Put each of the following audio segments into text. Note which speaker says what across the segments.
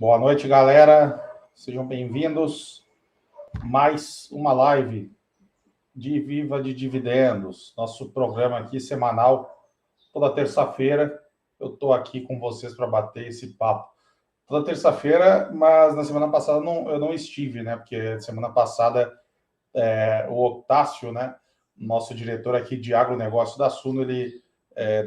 Speaker 1: Boa noite, galera. Sejam bem-vindos. Mais uma live de Viva de Dividendos, nosso programa aqui semanal. Toda terça-feira eu estou aqui com vocês para bater esse papo. Toda terça-feira, mas na semana passada eu não estive, né? Porque semana passada o Octácio, né? Nosso diretor aqui de agronegócio da Suno, ele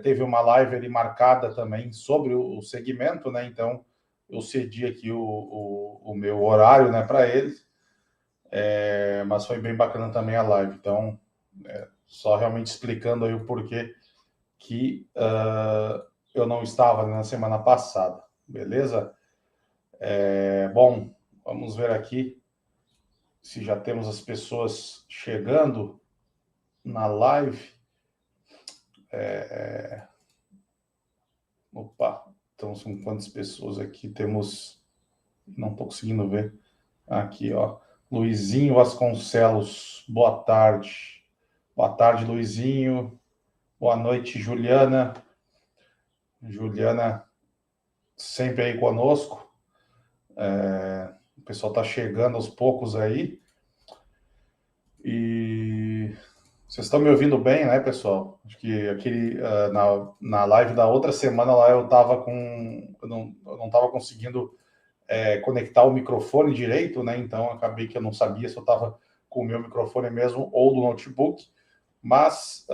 Speaker 1: teve uma live ali marcada também sobre o segmento, né? Então eu cedi aqui o meu horário, né, para eles, mas foi bem bacana também a live. Então, só realmente explicando aí o porquê que eu não estava, né, na semana passada, beleza? Bom, vamos ver aqui se já temos as pessoas chegando na live. Opa, então são quantas pessoas aqui? Temos... Não estou conseguindo ver. Aqui, ó. Luizinho Vasconcelos, boa tarde. Boa tarde, Luizinho. Boa noite, Juliana. Juliana sempre aí conosco. O pessoal está chegando aos poucos aí. E vocês estão me ouvindo bem, né, pessoal? Acho que aquele, na live da outra semana lá eu não estava conseguindo conectar o microfone direito, né? Então acabei que eu não sabia se eu estava com o meu microfone mesmo ou do notebook. Mas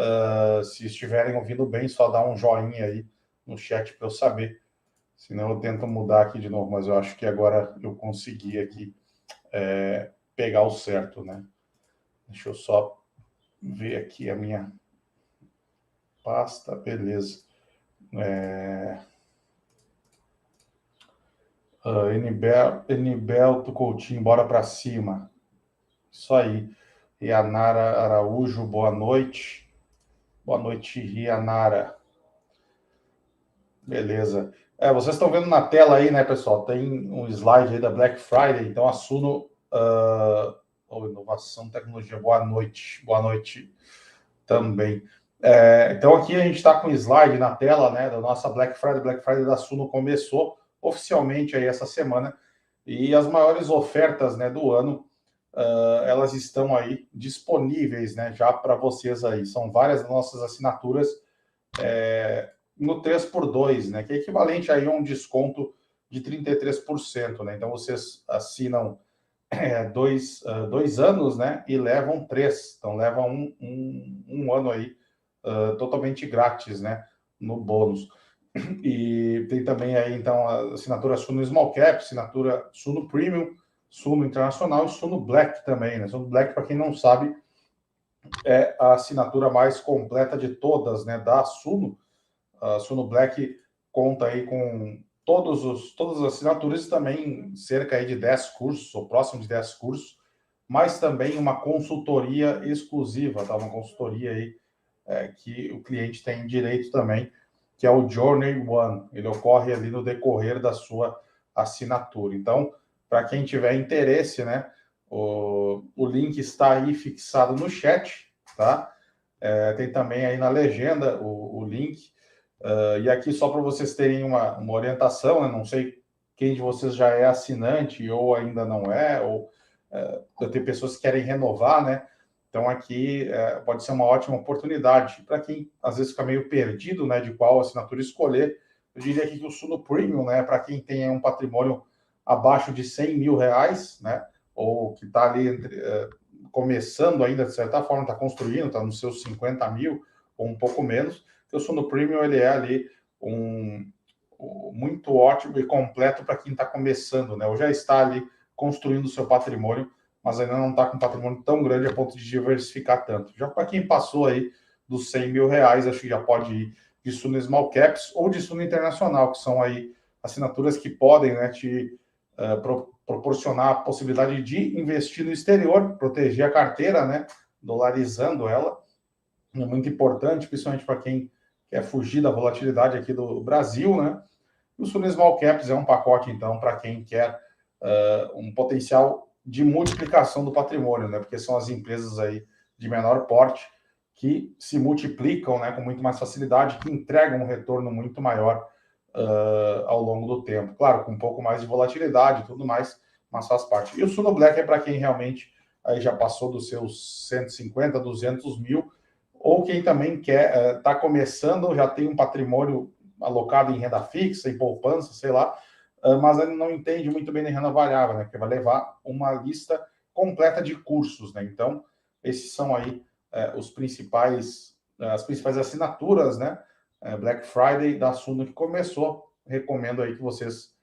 Speaker 1: se estiverem ouvindo bem, só dá um joinha aí no chat para eu saber. Senão eu tento mudar aqui de novo, mas eu acho que agora eu consegui aqui pegar o certo, né? Deixa eu só ver aqui a minha pasta, beleza. Enibelto Coutinho, bora para cima. Isso aí. Rianara Araújo, boa noite. Boa noite, Rianara. Beleza. Vocês estão vendo na tela aí, né, pessoal? Tem um slide aí da Black Friday. Então, a Suno... inovação, tecnologia, boa noite. Boa noite também. Então, aqui a gente está com um slide na tela, né, da nossa Black Friday. Black Friday da Suno começou oficialmente aí essa semana. E as maiores ofertas, né, do ano, elas estão aí disponíveis, né, já para vocês aí. São várias das nossas assinaturas no 3x2, né, que é equivalente aí a um desconto de 33%, né? Então vocês assinam 2 anos, né, e levam 3, então levam um ano aí totalmente grátis, né, no bônus. E tem também aí então a assinatura Suno Small Cap, assinatura Suno Premium, Suno Internacional e Suno Black também, né? Suno Black, para quem não sabe, é a assinatura mais completa de todas, né, da Suno. A Suno Black conta aí com todas as assinaturas e também cerca aí de 10 cursos, ou próximo de 10 cursos, mas também uma consultoria exclusiva, tá? Uma consultoria aí que o cliente tem direito também, que é o Journey One. Ele ocorre ali no decorrer da sua assinatura. Então, para quem tiver interesse, né, o link está aí fixado no chat, tá? Tem também aí na legenda o link. E aqui só para vocês terem uma orientação, né? Não sei quem de vocês já é assinante ou ainda não é, ou tem pessoas que querem renovar, né? Então aqui pode ser uma ótima oportunidade para quem às vezes fica meio perdido, né, de qual assinatura escolher. Eu diria aqui que o Suno Premium, né, para quem tem um patrimônio abaixo de 100 mil reais, né, ou que está ali começando ainda, de certa forma, está construindo, está nos seus 50 mil ou um pouco menos. O Suno Premium ele é ali muito ótimo e completo para quem está começando, né, ou já está ali construindo o seu patrimônio, mas ainda não está com um patrimônio tão grande a ponto de diversificar tanto. Já para quem passou aí dos 100 mil reais, acho que já pode ir de Suno Small Caps ou de Suno Internacional, que são aí assinaturas que podem, né, te proporcionar a possibilidade de investir no exterior, proteger a carteira, né, dolarizando ela. É muito importante, principalmente para quem quer fugir da volatilidade aqui do Brasil, né? E o Suno Small Caps é um pacote, então, para quem quer um potencial de multiplicação do patrimônio, né? Porque são as empresas aí de menor porte que se multiplicam, né, com muito mais facilidade, que entregam um retorno muito maior ao longo do tempo. Claro, com um pouco mais de volatilidade e tudo mais, mas faz parte. E o Suno Black é para quem realmente aí já passou dos seus 150, 200 mil, ou quem também quer, está começando, já tem um patrimônio alocado em renda fixa, em poupança, sei lá, mas ainda não entende muito bem de renda variável, né? Porque vai levar uma lista completa de cursos, né? Então, esses são aí as principais assinaturas, né? Black Friday da Suno que começou. Recomendo aí que vocês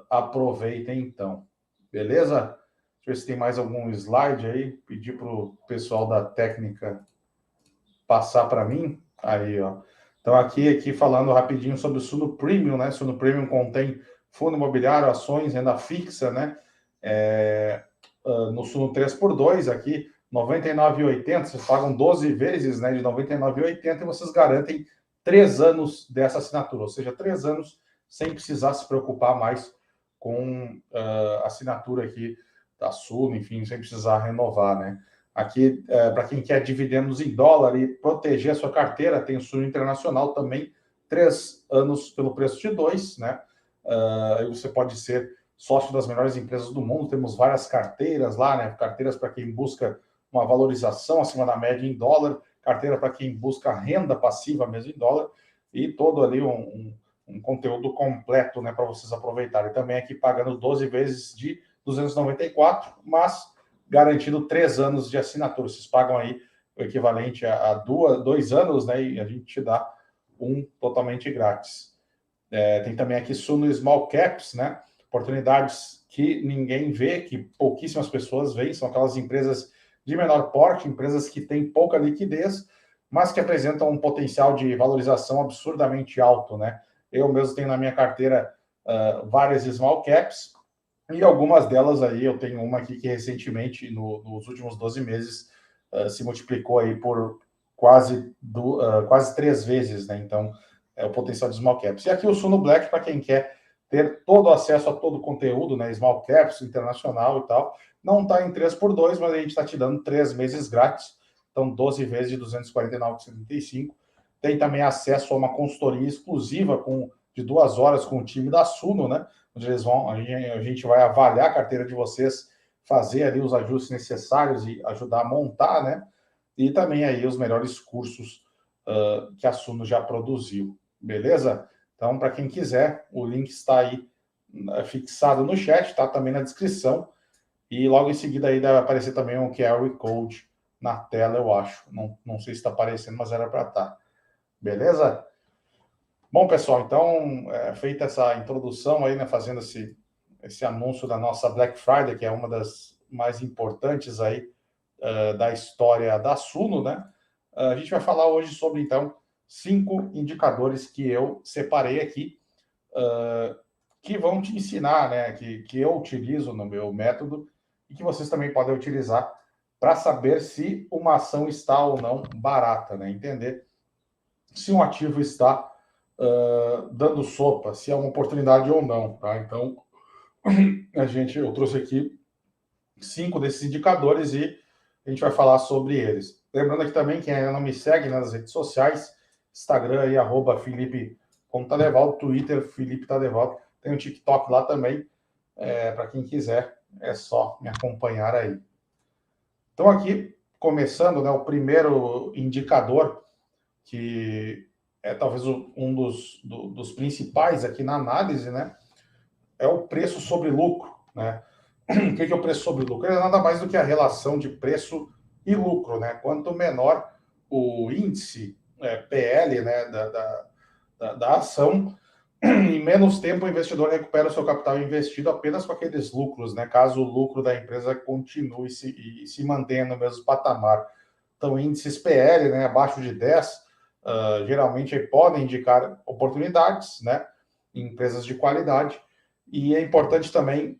Speaker 1: aproveitem então. Beleza? Deixa eu ver se tem mais algum slide aí. Pedir para o pessoal da técnica passar para mim. Aí, ó. Então, aqui falando rapidinho sobre o Suno Premium, né? Suno Premium contém fundo imobiliário, ações, renda fixa, né? No Suno 3x2 aqui, R$ 99,80, vocês pagam 12 vezes, né, de R$ 99,80 e vocês garantem 3 anos dessa assinatura, ou seja, 3 anos sem precisar se preocupar mais com a assinatura aqui da Suno, enfim, sem precisar renovar, né. Aqui, para quem quer dividendos em dólar e proteger a sua carteira, tem o Suno Internacional também, 3 anos pelo preço de 2, né. Aí você pode ser sócio das melhores empresas do mundo, temos várias carteiras lá, né? Carteiras para quem busca uma valorização acima da média em dólar, carteira para quem busca renda passiva mesmo em dólar, e todo ali um conteúdo completo, né, para vocês aproveitarem. Também aqui pagando 12 vezes de 294, mas garantido 3 anos de assinatura. Vocês pagam aí o equivalente a 2 anos, né? E a gente te dá um totalmente grátis. Tem também aqui Suno Small Caps, né? Oportunidades que ninguém vê, que pouquíssimas pessoas veem, são aquelas empresas de menor porte, empresas que têm pouca liquidez, mas que apresentam um potencial de valorização absurdamente alto, né? Eu mesmo tenho na minha carteira várias small caps, e algumas delas aí, eu tenho uma aqui que recentemente, nos últimos 12 meses, se multiplicou aí por quase 3 vezes, né? Então, o potencial de small caps. E aqui o Suno Black, para quem quer ter todo o acesso a todo o conteúdo, né? Small caps, internacional e tal. Não está em 3x2, mas a gente está te dando 3 meses grátis. Então, 12 vezes de 249,75. Tem também acesso a uma consultoria exclusiva de 2 horas com o time da Suno, né? Onde a gente vai avaliar a carteira de vocês, fazer ali os ajustes necessários e ajudar a montar, né? E também aí os melhores cursos que a Suno já produziu. Beleza? Então, para quem quiser, o link está aí fixado no chat, está também na descrição. E logo em seguida aí deve aparecer também um QR Code na tela, eu acho. Não sei se está aparecendo, mas era para estar. Beleza? Bom, pessoal, então, feita essa introdução aí, né, fazendo esse anúncio da nossa Black Friday, que é uma das mais importantes aí da história da Suno, né? A gente vai falar hoje sobre, então, 5 indicadores que eu separei aqui, que vão te ensinar, né? Que eu utilizo no meu método e que vocês também podem utilizar para saber se uma ação está ou não barata, né? Entender se um ativo está dando sopa, se é uma oportunidade ou não, tá? Então, eu trouxe aqui 5 desses indicadores e a gente vai falar sobre eles. Lembrando aqui também, quem ainda não me segue nas redes sociais, Instagram aí, @Felipe.Tadevaldo, Twitter, Felipe Tadevaldo, tem um TikTok lá também, para quem quiser, é só me acompanhar aí. Então aqui, começando, né, o primeiro indicador, que é talvez um dos principais aqui na análise, né, é o preço sobre lucro, né? O que é o preço sobre lucro? É nada mais do que a relação de preço e lucro, né? Quanto menor o índice PL, né, da ação, em menos tempo o investidor recupera o seu capital investido apenas com aqueles lucros, né? Caso o lucro da empresa continue e se mantenha no mesmo patamar. Então, índices PL, né, abaixo de 10, geralmente podem indicar oportunidades, né, em empresas de qualidade. E é importante também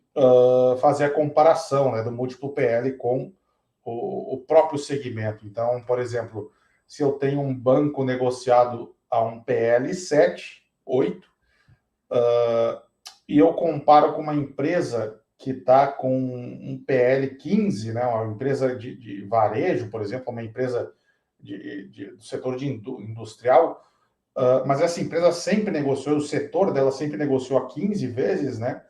Speaker 1: fazer a comparação, né, do múltiplo PL com o próprio segmento. Então, por exemplo, se eu tenho um banco negociado a um PL 7, 8, e eu comparo com uma empresa que está com um PL 15, né, uma empresa de varejo, por exemplo, uma empresa do setor industrial, mas essa empresa sempre negociou, o setor dela sempre negociou a 15 vezes, né?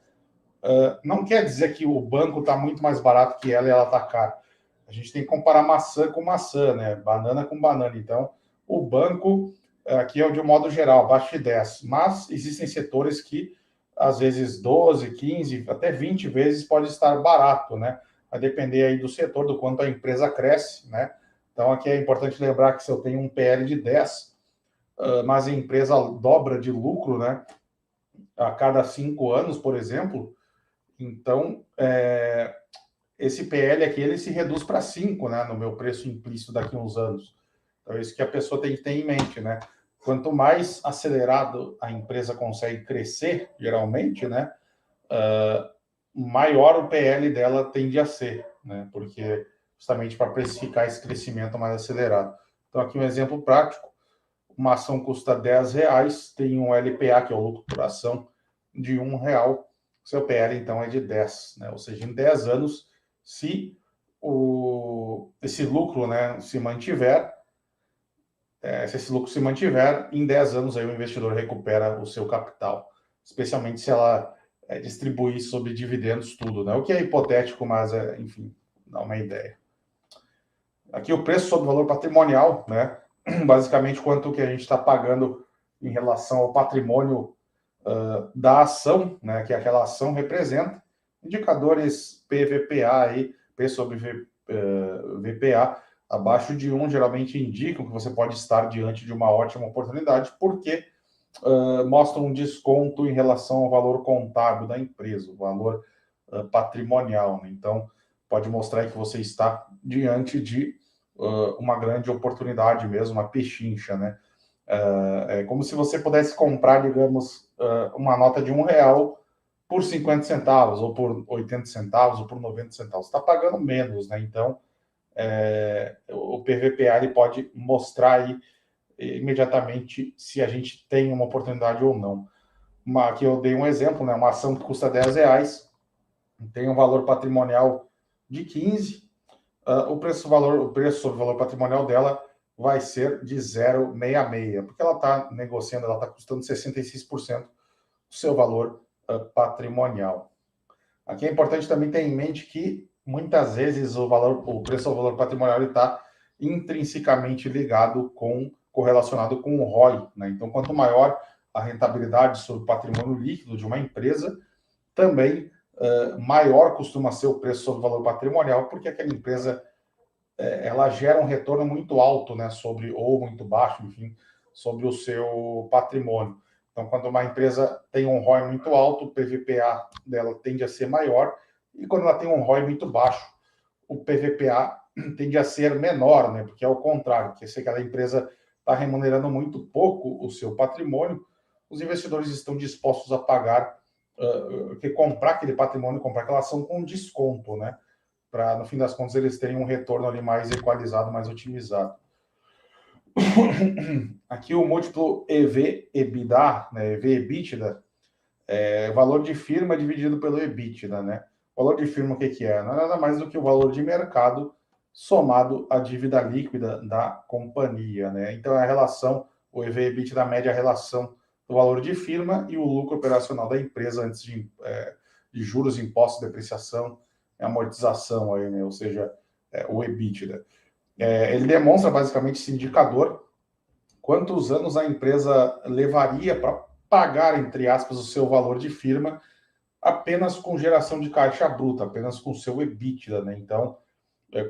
Speaker 1: Não quer dizer que o banco está muito mais barato que ela e ela está cara. A gente tem que comparar maçã com maçã, né? Banana com banana. Então, o banco, aqui é de um modo geral, abaixo de 10. Mas existem setores que, às vezes, 12, 15, até 20 vezes pode estar barato, né? Vai depender aí do setor, do quanto a empresa cresce, né? Então, aqui é importante lembrar que se eu tenho um PL de 10, mas a empresa dobra de lucro, né? A cada 5 anos, por exemplo, então, esse PL aqui, ele se reduz para 5, né, no meu preço implícito daqui a uns anos. Então, é isso que a pessoa tem que ter em mente, né? Quanto mais acelerado a empresa consegue crescer, geralmente, né, maior o PL dela tende a ser, né? Porque justamente para precificar esse crescimento mais acelerado. Então, aqui um exemplo prático: uma ação custa R$10, tem um LPA, que é o lucro por ação, de R$1, seu PL, então, é de 10, né? Ou seja, em 10 anos, se esse lucro, né, se mantiver, se esse lucro se mantiver, em 10 anos aí o investidor recupera o seu capital, especialmente se ela distribuir sobre dividendos tudo, né? O que é hipotético, mas, enfim, dá uma ideia. Aqui o preço sobre o valor patrimonial, né? Basicamente quanto que a gente está pagando em relação ao patrimônio da ação, né? Que aquela ação representa. Indicadores PVPA aí, P sobre VPA, abaixo de 1, geralmente indicam que você pode estar diante de uma ótima oportunidade, porque mostram um desconto em relação ao valor contábil da empresa, o valor patrimonial, né? Então, pode mostrar que você está diante de uma grande oportunidade mesmo, uma pechincha, né? É como se você pudesse comprar, digamos, uma nota de R$1 por 50 centavos, ou por 80 centavos, ou por 90 centavos. Você está pagando menos, né? Então, o PVPA ele pode mostrar aí imediatamente se a gente tem uma oportunidade ou não. Aqui eu dei um exemplo, né? Uma ação que custa R$10, tem um valor patrimonial de 15, o preço sobre o valor patrimonial dela vai ser de 0,66, porque ela está negociando, ela está custando 66% do seu valor patrimonial. Aqui é importante também ter em mente que muitas vezes o preço ao valor patrimonial está intrinsecamente correlacionado com o ROI, né? Então, quanto maior a rentabilidade sobre o patrimônio líquido de uma empresa, também maior costuma ser o preço sobre o valor patrimonial, porque aquela empresa ela gera um retorno muito alto, né, ou muito baixo, enfim, sobre o seu patrimônio. Então, quando uma empresa tem um ROI muito alto, o PVPA dela tende a ser maior, e quando ela tem um ROI muito baixo, o PVPA tende a ser menor, né, porque é o contrário, que se aquela empresa está remunerando muito pouco o seu patrimônio, os investidores estão dispostos a pagar, comprar aquele patrimônio, comprar aquela ação com desconto, né, para, no fim das contas, eles terem um retorno ali mais equalizado, mais otimizado. Aqui o múltiplo EV/EBITDA, né, EV/EBITDA, valor de firma dividido pelo EBITDA, né? O valor de firma, o que é? Não é nada mais do que o valor de mercado somado à dívida líquida da companhia, né? Então, a relação, o EV/EBITDA média a relação do valor de firma e o lucro operacional da empresa antes de juros, impostos, depreciação, amortização aí, né? Ou seja, o EBITDA. Ele demonstra basicamente esse indicador, quantos anos a empresa levaria para pagar, entre aspas, o seu valor de firma apenas com geração de caixa bruta, apenas com o seu EBITDA, né? Então,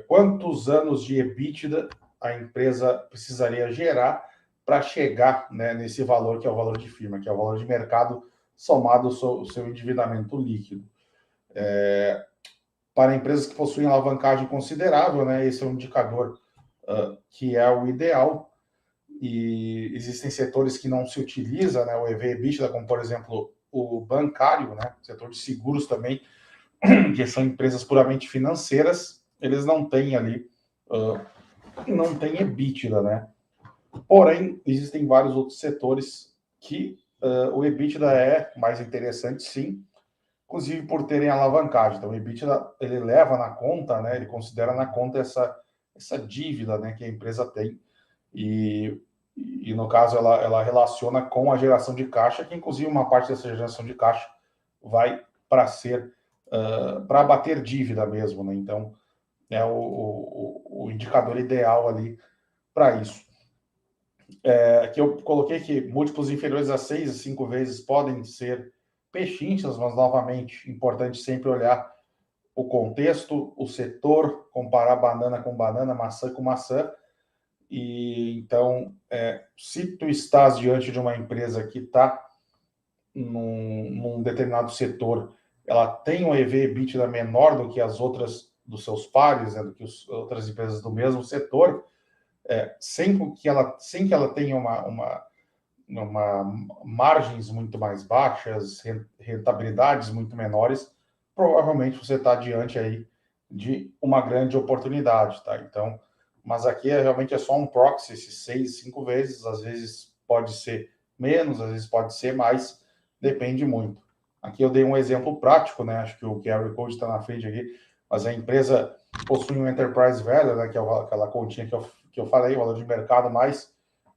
Speaker 1: quantos anos de EBITDA a empresa precisaria gerar para chegar, né, nesse valor que é o valor de firma, que é o valor de mercado somado ao seu endividamento líquido. Para empresas que possuem alavancagem considerável, né, esse é um indicador que é o ideal, e existem setores que não se utiliza, né, o EV/EBITDA, como por exemplo o bancário, né, setor de seguros também, que são empresas puramente financeiras, eles não têm ali, não tem EBITDA, né? Porém, existem vários outros setores que o EBITDA é mais interessante, sim, inclusive por terem alavancagem. Então, o EBITDA, ele leva na conta, né, ele considera na conta essa dívida, né, que a empresa tem, e e no caso ela relaciona com a geração de caixa, que inclusive uma parte dessa geração de caixa vai para ser para abater dívida mesmo, né? Então é o indicador ideal ali para isso. Aqui eu coloquei que múltiplos inferiores a 6 a 5 vezes podem ser pechinchas, mas novamente importante sempre olhar o contexto, o setor, comparar banana com banana, maçã com maçã. E então, se tu estás diante de uma empresa que está num determinado setor, ela tem um EV/EBITDA menor do que as outras dos seus pares, né, do que as outras empresas do mesmo setor, sem que ela tenha uma margens muito mais baixas, rentabilidades muito menores, provavelmente você está diante aí de uma grande oportunidade, tá? Então, mas aqui realmente é só um proxy, esses 6, 5 vezes, às vezes pode ser menos, às vezes pode ser mais, depende muito. Aqui eu dei um exemplo prático, né? Acho que o QR Code está na frente aqui, mas a empresa possui um enterprise value, né? Que é aquela continha que eu falei, valor de mercado mais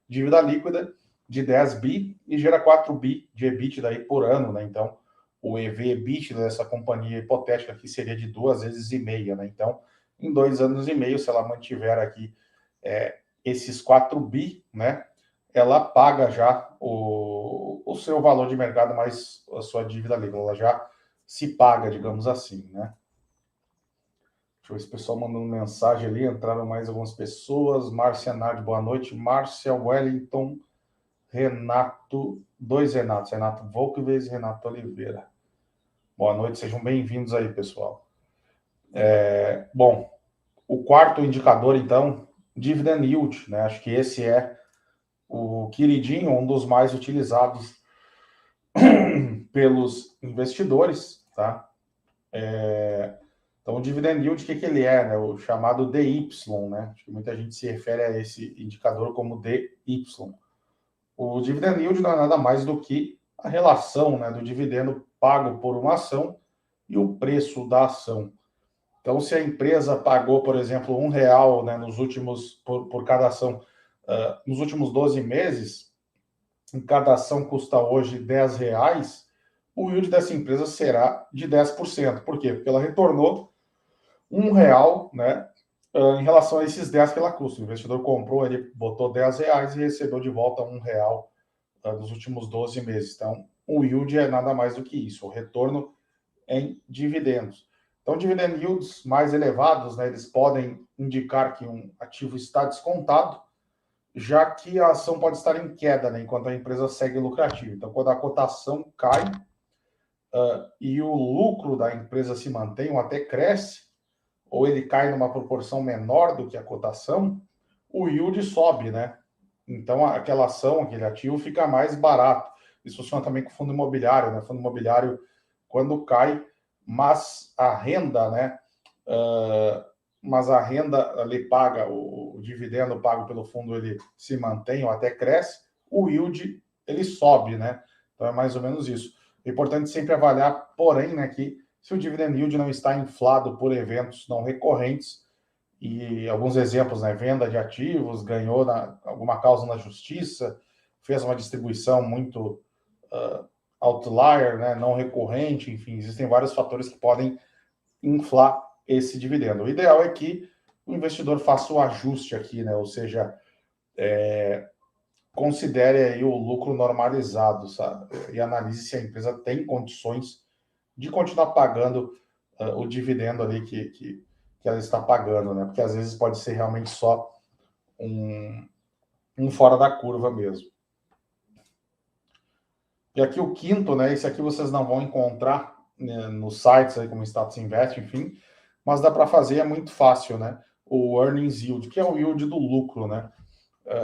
Speaker 1: dívida líquida de 10 bi e gera 4 bi de EBITDA aí por ano, né? Então, o EV/EBITDA dessa companhia hipotética aqui seria de 2,5 vezes, né? Então, em 2 anos e meio, se ela mantiver aqui esses 4 bi, né? Ela paga já o seu valor de mercado mais a sua dívida líquida, ela já se paga, digamos assim, né? Deixa eu ver se o pessoal mandando mensagem ali, entraram mais algumas pessoas. Márcia Nardi, boa noite. Márcia Wellington, Renato, 2 Renatos, Renato Volkves e Renato Oliveira. Boa noite, sejam bem-vindos aí, pessoal. Bom, o quarto indicador, então, dividend yield, né? Acho que esse é o queridinho, um dos mais utilizados pelos investidores, tá? Então, o dividend yield, o que ele é, né? O chamado DY, né? Acho que muita gente se refere a esse indicador como DY. O dividend yield não é nada mais do que a relação, né, do dividendo pago por uma ação e o preço da ação. Então, se a empresa pagou, por exemplo, R$1, né, nos últimos, por cada ação, nos últimos 12 meses, em cada ação custa hoje R$10, o yield dessa empresa será de 10%. Por quê? Porque ela retornou R$1, né, em relação a esses 10 que ela custa. O investidor comprou, ele botou R$10 e recebeu de volta R$1 dos últimos 12 meses. Então, o yield é nada mais do que isso, o retorno em dividendos. Então, dividend yields mais elevados, né, eles podem indicar que um ativo está descontado, já que a ação pode estar em queda, né, enquanto a empresa segue lucrativa. Então, quando a cotação cai e o lucro da empresa se mantém ou até cresce, ou ele cai numa proporção menor do que a cotação, o yield sobe, né? Então, aquela ação, aquele ativo fica mais barato. Isso funciona também com fundo imobiliário, né? Fundo imobiliário, quando cai, mas a renda, né? Mas a renda ali paga, o dividendo pago pelo fundo, ele se mantém ou até cresce, o yield, ele sobe, né? Então, é mais ou menos isso. É importante sempre avaliar, porém, né, que se o dividend yield não está inflado por eventos não recorrentes, e alguns exemplos, né? Venda de ativos, ganhou alguma causa na justiça, fez uma distribuição muito outlier, né? Não recorrente, enfim, existem vários fatores que podem inflar esse dividendo. O ideal é que o investidor faça o ajuste aqui, né? Ou seja, considere aí o lucro normalizado, sabe? E analise se a empresa tem condições de continuar pagando o dividendo ali que ela está pagando, né? Porque às vezes pode ser realmente só um fora da curva mesmo. E aqui o quinto, né? Esse aqui vocês não vão encontrar, né, nos sites aí como Status Invest, enfim, mas dá para fazer, é muito fácil, né? O earnings yield, que é o yield do lucro, né?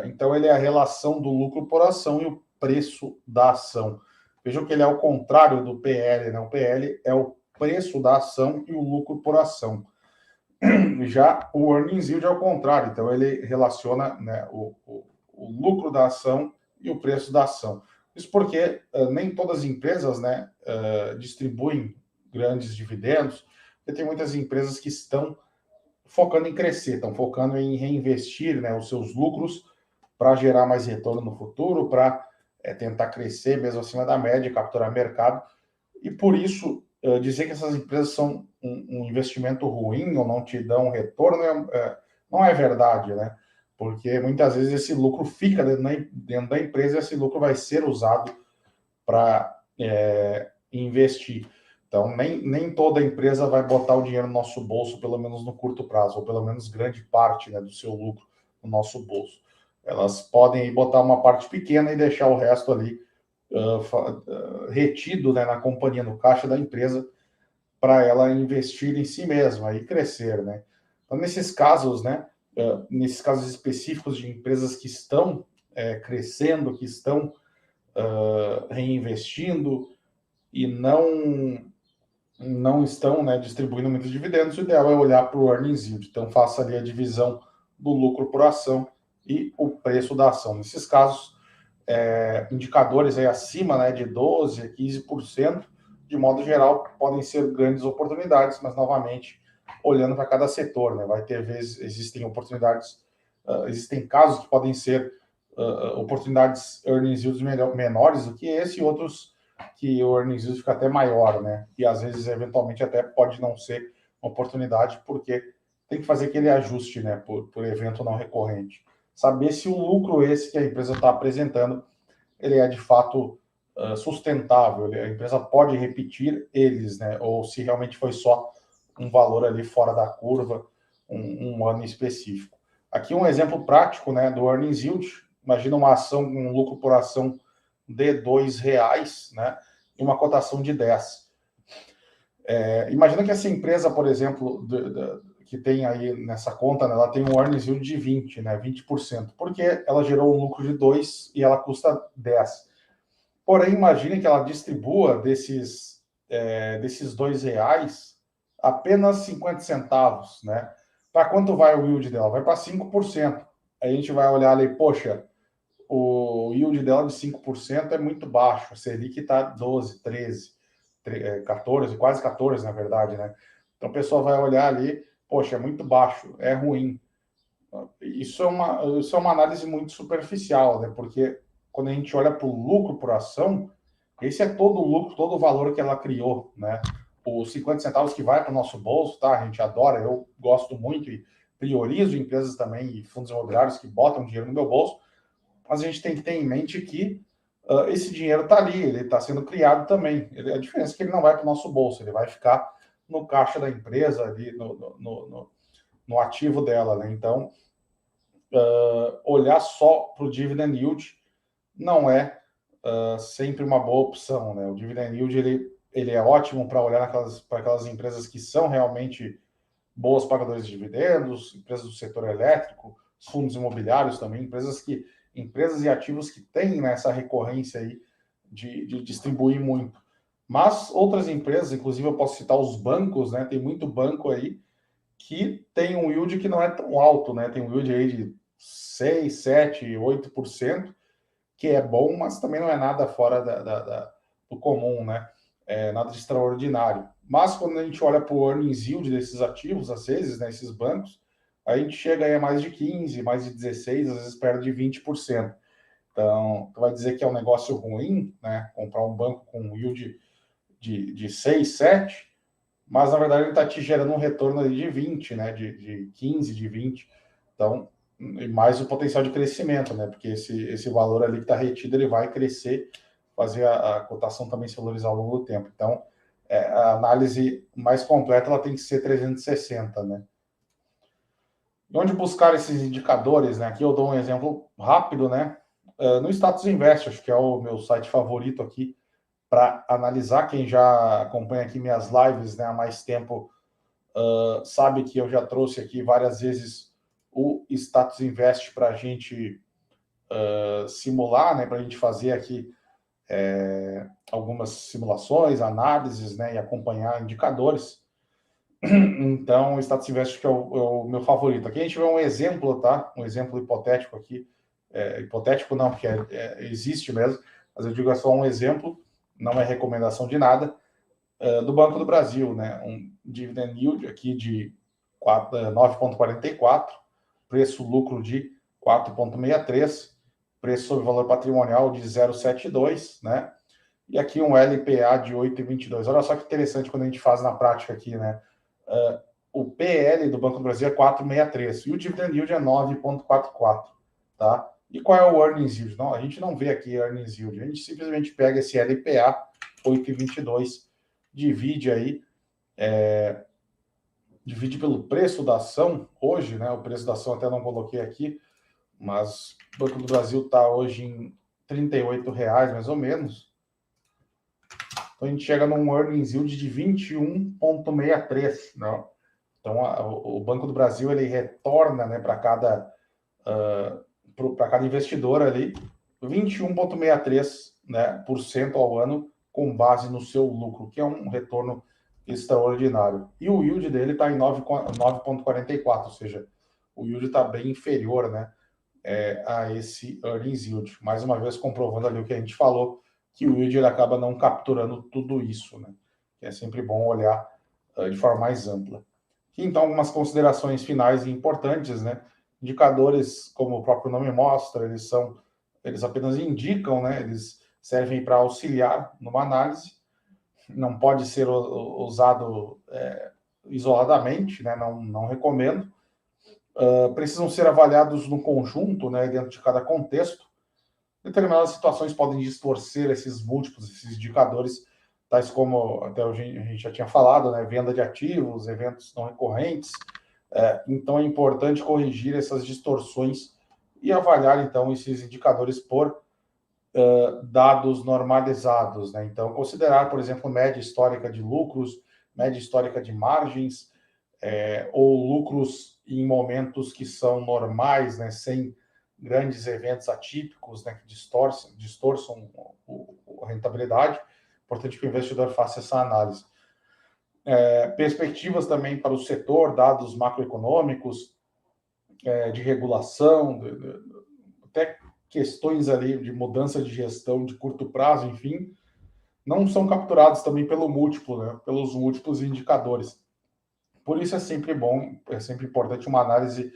Speaker 1: Então ele é a relação do lucro por ação e o preço da ação. Vejam que ele é o contrário do PL, né? O PL é o preço da ação e o lucro por ação. Já o earnings yield é o contrário, então ele relaciona, né, o lucro da ação e o preço da ação. Isso porque nem todas as empresas, né, distribuem grandes dividendos, porque tem muitas empresas que estão focando em crescer, estão focando em reinvestir, né, os seus lucros para gerar mais retorno no futuro, para tentar crescer mesmo acima da média, capturar mercado. E por isso, dizer que essas empresas são um investimento ruim ou não te dão retorno não é verdade, né? Porque muitas vezes esse lucro fica dentro da empresa e esse lucro vai ser usado para investir. Então, nem toda empresa vai botar o dinheiro no nosso bolso, pelo menos no curto prazo, ou pelo menos grande parte, né, do seu lucro no nosso bolso. Elas podem botar uma parte pequena e deixar o resto ali retido, né, na companhia, no caixa da empresa, para ela investir em si mesma e crescer, né? Então, nesses casos, né, nesses casos específicos de empresas que estão crescendo, que estão reinvestindo e não estão, né, distribuindo muitos dividendos, o ideal é olhar para o earnings yield. Então, faça ali a divisão do lucro por ação e o preço da ação. Nesses casos, indicadores aí acima, né, de 12% a 15%, de modo geral, podem ser grandes oportunidades, mas, novamente, olhando para cada setor, né, vai ter vezes, existem oportunidades, existem casos que podem ser oportunidades earnings yields menores do que esse, e outros que o earnings yield fica até maior, né, e às vezes, eventualmente, até pode não ser uma oportunidade, porque tem que fazer aquele ajuste, né, por evento não recorrente. Saber se o lucro esse que a empresa está apresentando, ele é de fato sustentável, a empresa pode repetir eles, né? Ou se realmente foi só um valor ali fora da curva, um ano específico. Aqui um exemplo prático, né, do earnings yield. Imagina uma ação com um lucro por ação de R$2, né, e uma cotação de 10. Imagina que essa empresa, por exemplo, que tem aí nessa conta, né, ela tem um earnings yield de 20, né, 20%, porque ela gerou um lucro de 2 e ela custa 10. Porém, imagine que ela distribua desses R$2 apenas 50 centavos, né? Para quanto vai o yield dela? Vai para 5%. Aí a gente vai olhar ali, poxa, o yield dela de 5% é muito baixo. A Selic está 12, 13, 14, quase 14, na verdade, né? Então a pessoa vai olhar ali, poxa, é muito baixo, é ruim. Isso é uma análise muito superficial, né? Porque quando a gente olha para o lucro por ação, esse é todo o lucro, todo o valor que ela criou, né? Os 50 centavos que vai para o nosso bolso, tá? A gente adora, eu gosto muito e priorizo empresas também e fundos imobiliários que botam dinheiro no meu bolso, mas a gente tem que ter em mente que esse dinheiro está ali, ele está sendo criado também. A diferença é que ele não vai para o nosso bolso, ele vai ficar no caixa da empresa, ali no ativo dela, né? Então, olhar só para o dividend yield não é sempre uma boa opção, né? O dividend yield ele é ótimo para olhar para aquelas empresas que são realmente boas pagadoras de dividendos, empresas do setor elétrico, fundos imobiliários também, empresas e ativos que têm, né, essa recorrência aí de distribuir muito. Mas outras empresas, inclusive eu posso citar os bancos, né? Tem muito banco aí que tem um yield que não é tão alto, né? Tem um yield aí de 6, 7, 8%, que é bom, mas também não é nada fora do comum, né? Nada de extraordinário. Mas quando a gente olha para o earnings yield desses ativos, às vezes, né, esses bancos, a gente chega aí a mais de 15, mais de 16, às vezes perto de 20%. Então, tu vai dizer que é um negócio ruim, né? Comprar um banco com um yield de 6, 7, mas na verdade ele está te gerando um retorno ali de 20, né? De 15, de 20. Então, e mais o potencial de crescimento, né? Porque esse valor ali que está retido, ele vai crescer, fazer a cotação também se valorizar ao longo do tempo. Então, a análise mais completa ela tem que ser 360, né? E onde buscar esses indicadores, né? Aqui eu dou um exemplo rápido, né? No Status Invest, acho que é o meu site favorito aqui para analisar. Quem já acompanha aqui minhas lives, né, há mais tempo sabe que eu já trouxe aqui várias vezes o Status Invest para a gente simular, né, para a gente fazer aqui algumas simulações, análises, né, e acompanhar indicadores. Então, o Status Invest que é o meu favorito. Aqui a gente vê um exemplo, tá? Um exemplo hipotético aqui. Hipotético não, porque existe mesmo, mas eu digo é só um exemplo, não é recomendação de nada, do Banco do Brasil, né? Um dividend yield aqui de 9,44, preço-lucro de 4,63, preço sobre valor patrimonial de 0,72, né? E aqui um LPA de 8,22. Olha só que interessante quando a gente faz na prática aqui, né? O PL do Banco do Brasil é 4,63 e o dividend yield é 9,44, tá? E qual é o earnings yield? Não, a gente não vê aqui earnings yield, a gente simplesmente pega esse LPA 8,22, divide aí, divide pelo preço da ação hoje, né? O preço da ação até não coloquei aqui, mas o Banco do Brasil está hoje em R$ 38 mais ou menos. Então a gente chega num earnings yield de 21,63, né? Então o Banco do Brasil ele retorna, né, para cada investidor ali 21,63, né, por cento ao ano com base no seu lucro, que é um retorno extraordinário. E o yield dele está em 9,44, ou seja, o yield está bem inferior, né, a esse earnings yield. Mais uma vez comprovando ali o que a gente falou, que o yield ele acaba não capturando tudo isso, né? Que é sempre bom olhar de forma mais ampla. E então, algumas considerações finais e importantes, né? Indicadores, como o próprio nome mostra, eles apenas indicam, né? Eles servem para auxiliar numa análise, não pode ser usado isoladamente, né? Não recomendo. Precisam ser avaliados no conjunto, né? Dentro de cada contexto. Determinadas situações podem distorcer esses múltiplos, esses indicadores, tais como até a gente já tinha falado, né? Venda de ativos, eventos não recorrentes. Então é importante corrigir essas distorções e avaliar então esses indicadores por dados normalizados, né? Então considerar, por exemplo, média histórica de lucros, média histórica de margens, ou lucros em momentos que são normais, né? Sem grandes eventos atípicos, né? Que distorçam a rentabilidade. Importante que o investidor faça essa análise. Perspectivas também para o setor, dados macroeconômicos, de regulação, até questões ali de mudança de gestão de curto prazo, enfim, não são capturados também pelo múltiplo, né, pelos múltiplos indicadores. Por isso é sempre bom, é sempre importante uma análise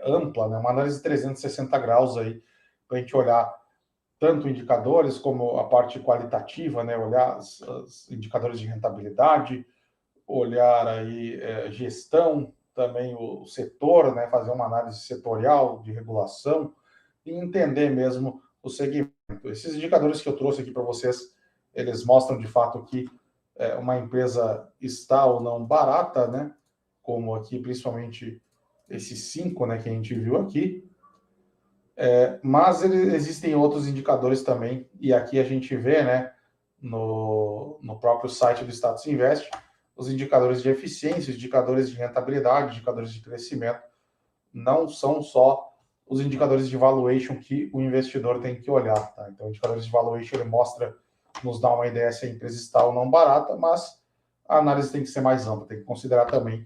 Speaker 1: ampla, né, uma análise de 360 graus aí, para a gente olhar tanto indicadores como a parte qualitativa, né, olhar os indicadores de rentabilidade, olhar aí gestão, também o setor, né, fazer uma análise setorial de regulação e entender mesmo o segmento. Esses indicadores que eu trouxe aqui para vocês, eles mostram de fato que uma empresa está ou não barata, né, como aqui principalmente esses 5, né, que a gente viu aqui, mas existem outros indicadores também, e aqui a gente vê, né, no próprio site do Status Invest, os indicadores de eficiência, os indicadores de rentabilidade, indicadores de crescimento, não são só os indicadores de valuation que o investidor tem que olhar, tá? Então, indicadores de valuation, ele mostra, nos dá uma ideia se a empresa está ou não barata, mas a análise tem que ser mais ampla, tem que considerar também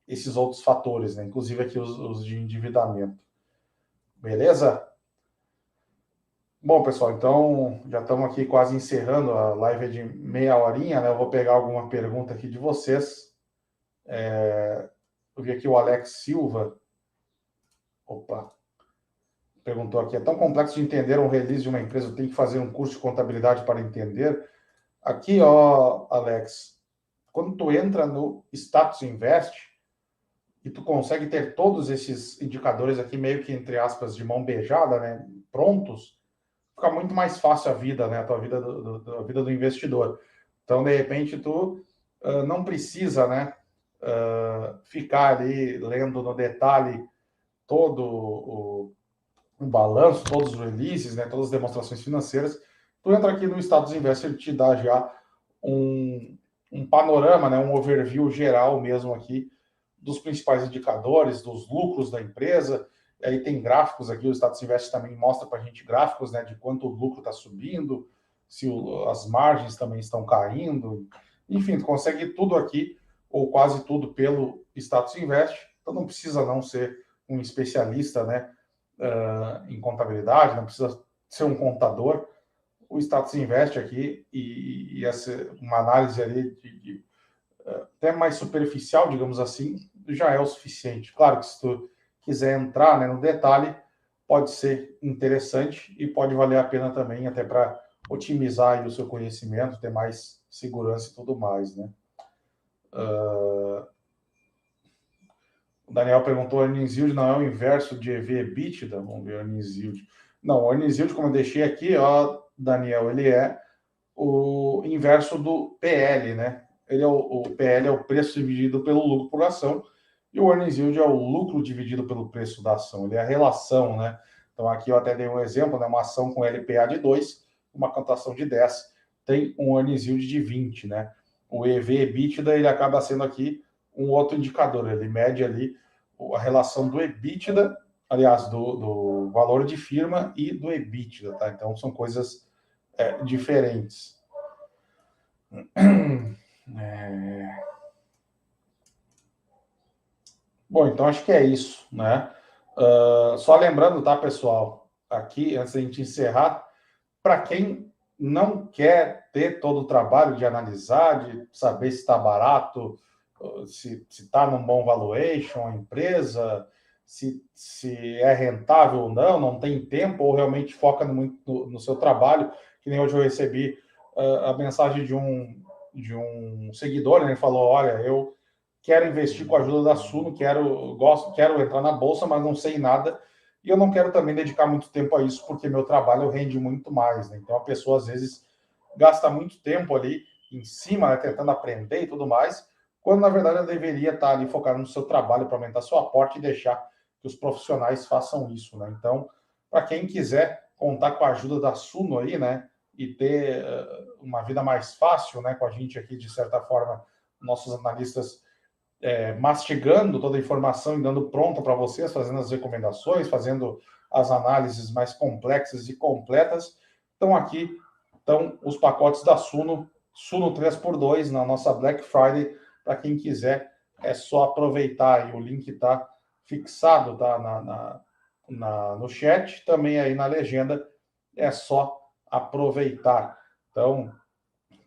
Speaker 1: esses outros fatores, né? Inclusive aqui os de endividamento. Beleza? Bom, pessoal, então já estamos aqui quase encerrando, a live de meia horinha, né? Eu vou pegar alguma pergunta aqui de vocês. Eu vi aqui o Alex Silva. Opa! Perguntou aqui, é tão complexo de entender um release de uma empresa, eu tenho que fazer um curso de contabilidade para entender? Aqui, ó, Alex, quando tu entra no Status Invest e tu consegue ter todos esses indicadores aqui meio que, entre aspas, de mão beijada, né, prontos, fica muito mais fácil a vida, né? A tua vida a vida do investidor. Então, de repente, tu não precisa, né? Ficar ali lendo no detalhe todo o balanço, todos os releases, né? Todas as demonstrações financeiras. Tu entra aqui no Status Invest, ele te dá já um panorama, né? Um overview geral mesmo aqui dos principais indicadores, dos lucros da empresa. Aí tem gráficos aqui, o Status Invest também mostra para a gente gráficos, né, de quanto o lucro está subindo, se as margens também estão caindo. Enfim, tu consegue tudo aqui, ou quase tudo, pelo Status Invest. Então não precisa não ser um especialista, né, em contabilidade, não precisa ser um contador. O Status Invest aqui e uma análise ali até mais superficial, digamos assim, já é o suficiente. Claro que se tu quiser entrar, né, no detalhe, pode ser interessante e pode valer a pena também, até para otimizar aí o seu conhecimento, ter mais segurança e tudo mais, né? O Daniel perguntou, earnings yield não é o inverso de EV/EBITDA? Vamos ver, earnings yield. Não, o earnings yield, como eu deixei aqui, ó, Daniel, ele é o inverso do PL, né? O PL é o preço dividido pelo lucro por ação, e o earnings yield é o lucro dividido pelo preço da ação, ele é a relação, né? Então aqui eu até dei um exemplo, né? Uma ação com LPA de 2, uma cotação de 10, tem um earnings yield de 20, né? O EV/EBITDA, ele acaba sendo aqui um outro indicador, ele mede ali a relação do EBITDA, aliás, do valor de firma e do EBITDA, tá? Então são coisas diferentes. Bom, então acho que é isso, né? Só lembrando, tá, pessoal, aqui, antes da gente encerrar, para quem não quer ter todo o trabalho de analisar, de saber se está barato, se está num bom valuation, a empresa, se é rentável ou não tem tempo, ou realmente foca muito no seu trabalho, que nem hoje eu recebi a mensagem de um seguidor, né? Ele falou, olha, eu quero investir com a ajuda da Suno, quero entrar na bolsa, mas não sei nada, e eu não quero também dedicar muito tempo a isso, porque meu trabalho rende muito mais, né? Então a pessoa às vezes gasta muito tempo ali em cima, né, tentando aprender e tudo mais, quando na verdade ela deveria estar ali focada no seu trabalho para aumentar seu aporte e deixar que os profissionais façam isso, né? Então, para quem quiser contar com a ajuda da Suno aí, né, e ter uma vida mais fácil, né, com a gente aqui, de certa forma, nossos analistas mastigando toda a informação e dando pronta para vocês, fazendo as recomendações, fazendo as análises mais complexas e completas. Então, aqui estão os pacotes da Suno 3x2 na nossa Black Friday. Para quem quiser, é só aproveitar aí. O link está fixado, tá, no chat, também aí na legenda. É só aproveitar. Então,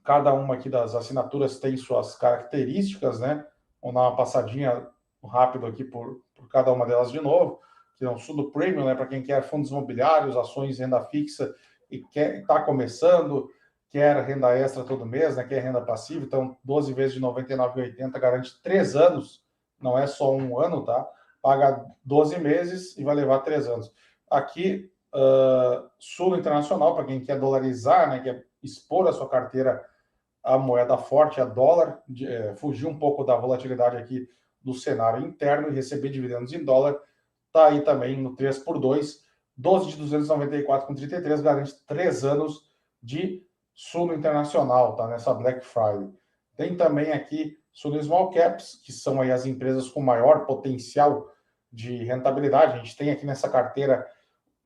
Speaker 1: cada uma aqui das assinaturas tem suas características, né? Vamos dar uma passadinha rápido aqui por cada uma delas de novo. Que é o Suno Premium, né? Para quem quer fundos imobiliários, ações, renda fixa e está começando, quer renda extra todo mês, né? Quer renda passiva. Então, 12 vezes de R$ 99,80 garante 3 anos, não é só um ano, tá? Paga 12 meses e vai levar 3 anos. Aqui, Suno Internacional, para quem quer dolarizar, né? Quer expor a sua carteira a moeda forte, a dólar, fugir um pouco da volatilidade aqui do cenário interno e receber dividendos em dólar, está aí também no 3x2, 12 de 294,33, garante 3 anos de Suno Internacional, tá? Nessa Black Friday. Tem também aqui Suno Small Caps, que são aí as empresas com maior potencial de rentabilidade. A gente tem aqui nessa carteira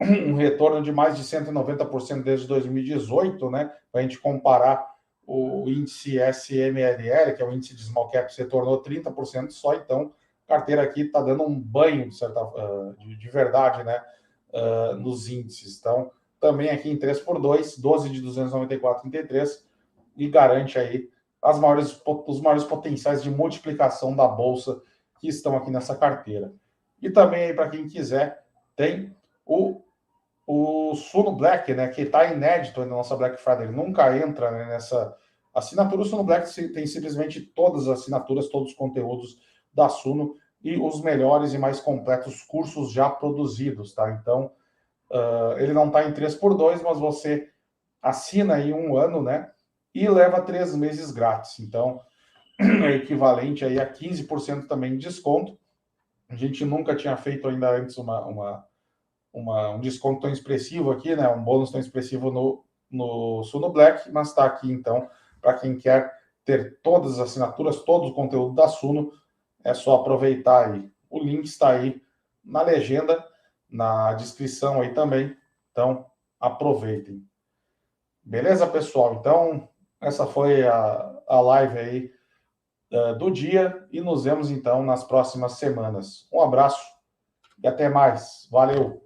Speaker 1: um retorno de mais de 190% desde 2018, né? Para a gente comparar o índice SMLL, que é o índice de small caps, retornou 30% só, então a carteira aqui está dando um banho de verdade, né, nos índices. Então, também aqui em 3x2, 12 de 294,33, e garante aí os maiores potenciais de multiplicação da bolsa que estão aqui nessa carteira. E também aí, para quem quiser, tem o Suno Black, né, que está inédito na nossa Black Friday, ele nunca entra, né, nessa assinatura. O Suno Black tem simplesmente todas as assinaturas, todos os conteúdos da Suno e os melhores e mais completos cursos já produzidos, tá? Então, ele não está em 3x2, mas você assina aí um ano, né, e leva 3 meses grátis. Então, é equivalente aí a 15% também de desconto. A gente nunca tinha feito ainda antes um desconto tão expressivo aqui, né? Um bônus tão expressivo no Suno Black, mas está aqui, então, para quem quer ter todas as assinaturas, todo o conteúdo da Suno, é só aproveitar aí. O link está aí na legenda, na descrição aí também, então aproveitem. Beleza, pessoal? Então, essa foi a live aí do dia e nos vemos, então, nas próximas semanas. Um abraço e até mais. Valeu!